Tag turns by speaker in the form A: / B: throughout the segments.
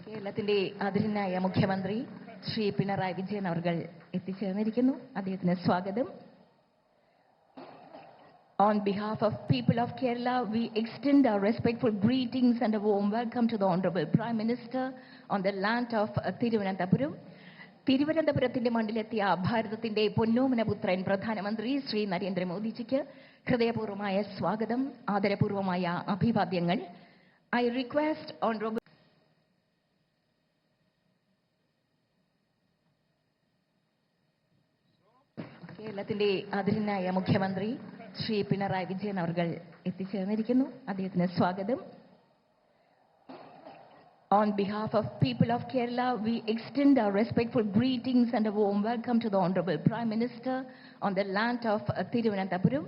A: കേരളത്തിന്റെ ആദരണീയനായ മുഖ്യമന്ത്രി ശ്രീ പിണറായി വിജയൻ അവർ എത്തിച്ചേർന്നിരിക്കുന്നു. അദ്ദേഹത്തിന് സ്വാഗതം. On behalf of people of Kerala, we extend our respectful greetings and a warm welcome to the Honorable Prime Minister on the land of Thiruvananthapuram. തിരുവനന്തപുരത്തിന്റെ മണ്ണിലെത്തിയ ഭാരതത്തിന്റെ പൊന്നോമനപുത്രൻ പ്രധാനമന്ത്രി ശ്രീ നരേന്ദ്രമോദിജിക്ക് ഹൃദയപൂർവ്വമായ സ്വാഗതം, ആദരപൂർവ്വമായ അഭിവാദ്യങ്ങൾ. I request Honorable കേരളത്തിന്റെ ആദരണീയനായ മുഖ്യമന്ത്രി ശ്രീ പിണറായി വിജയൻ അവർ എത്തിച്ചേർന്നിരിക്കുന്നു. അദ്ദേഹത്തിന് സ്വാഗതം. On behalf of people of Kerala, we extend our respectful greetings and a warm welcome to the Honorable Prime Minister on the land of Thiruvananthapuram.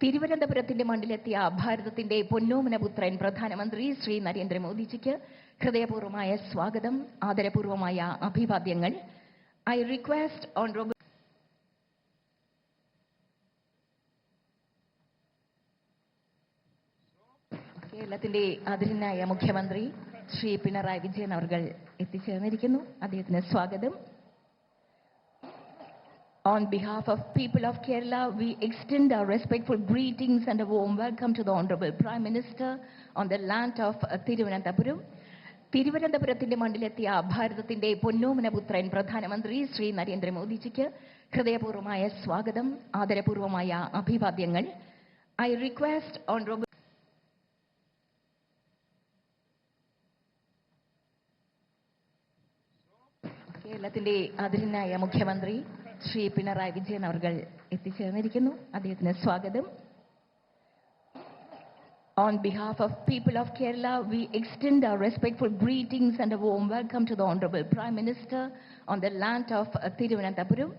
A: തിരുവനന്തപുരത്തിന്റെ മണ്ണിലെത്തിയ ഭാരതത്തിന്റെ പൊന്നോമനപുത്രൻ പ്രധാനമന്ത്രി ശ്രീ നരേന്ദ്രമോദിജിക്ക് ഹൃദയപൂർവ്വമായ സ്വാഗതം, ആദരപൂർവ്വമായ അഭിവാദ്യങ്ങൾ. I request Honorable കേരളത്തിന്റെ ആദരണീയനായ മുഖ്യമന്ത്രി ശ്രീ പിണറായി വിജയൻ അവർ എത്തിച്ചേർന്നിരിക്കുന്നു. അദ്ദേഹത്തിന് സ്വാഗതം. On behalf of people of Kerala, we extend our respectful greetings and a warm welcome to the Honorable Prime Minister on the land of Thiruvananthapuram. തിരുവനന്തപുരത്തിന്റെ മണ്ണിലെത്തിയ ഭാരതത്തിന്റെ പൊന്നോമനപുത്രൻ പ്രധാനമന്ത്രി ശ്രീ നരേന്ദ്രമോദിജിക്ക് ഹൃദയപൂർവ്വമായ സ്വാഗതം, ആദരപൂർവ്വമായ അഭിവാദ്യങ്ങൾ. I request Honorable കേരളത്തിന്റെ ആദരണീയനായ മുഖ്യമന്ത്രി ശ്രീ പിണറായി വിജയൻ അവർ എത്തിച്ചേർന്നിരിക്കുന്നു. അദ്ദേഹത്തിന് സ്വാഗതം. On behalf of people of Kerala, we extend our respectful greetings and a warm welcome to the Honorable Prime Minister on the land of Thiruvananthapuram.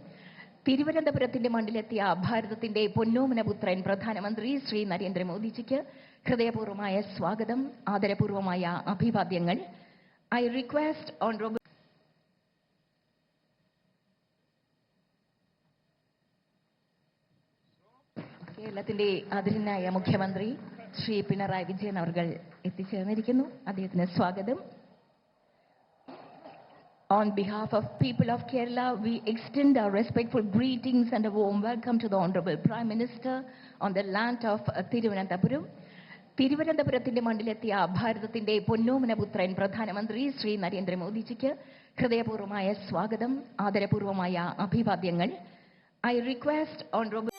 A: തിരുവനന്തപുരത്തിന്റെ മണ്ണിലെത്തിയ ഭാരതത്തിന്റെ പൊന്നോമനപുത്രൻ പ്രധാനമന്ത്രി ശ്രീ നരേന്ദ്രമോദിജിക്ക് ഹൃദയപൂർവ്വമായ സ്വാഗതം, ആദരപൂർവ്വമായ അഭിവാദ്യങ്ങൾ. I request Honorable കേരളത്തിന്റെ ആദരണീയനായ മുഖ്യമന്ത്രി ശ്രീ പിണറായി വിജയൻ അവർ എത്തിച്ചേർന്നിരിക്കുന്നു. അദ്ദേഹത്തിന് സ്വാഗതം. On behalf of people of Kerala, we extend our respectful greetings and a warm welcome to the Honorable Prime Minister on the land of Thiruvananthapuram. തിരുവനന്തപുരത്തിന്റെ മണ്ണിലെത്തിയ ഭാരതത്തിന്റെ പൊന്നോമനപുത്രൻ പ്രധാനമന്ത്രി ശ്രീ നരേന്ദ്രമോദിജിക്ക് ഹൃദയപൂർവ്വമായ സ്വാഗതം, ആദരപൂർവ്വമായ അഭിവാദ്യങ്ങൾ. I request Honorable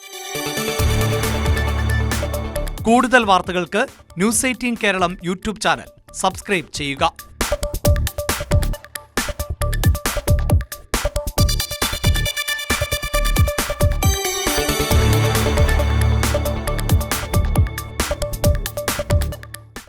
B: കൂടുതൽ വാർത്തകൾക്ക് news 18 Keralam YouTube channel subscribe ചെയ്യുക.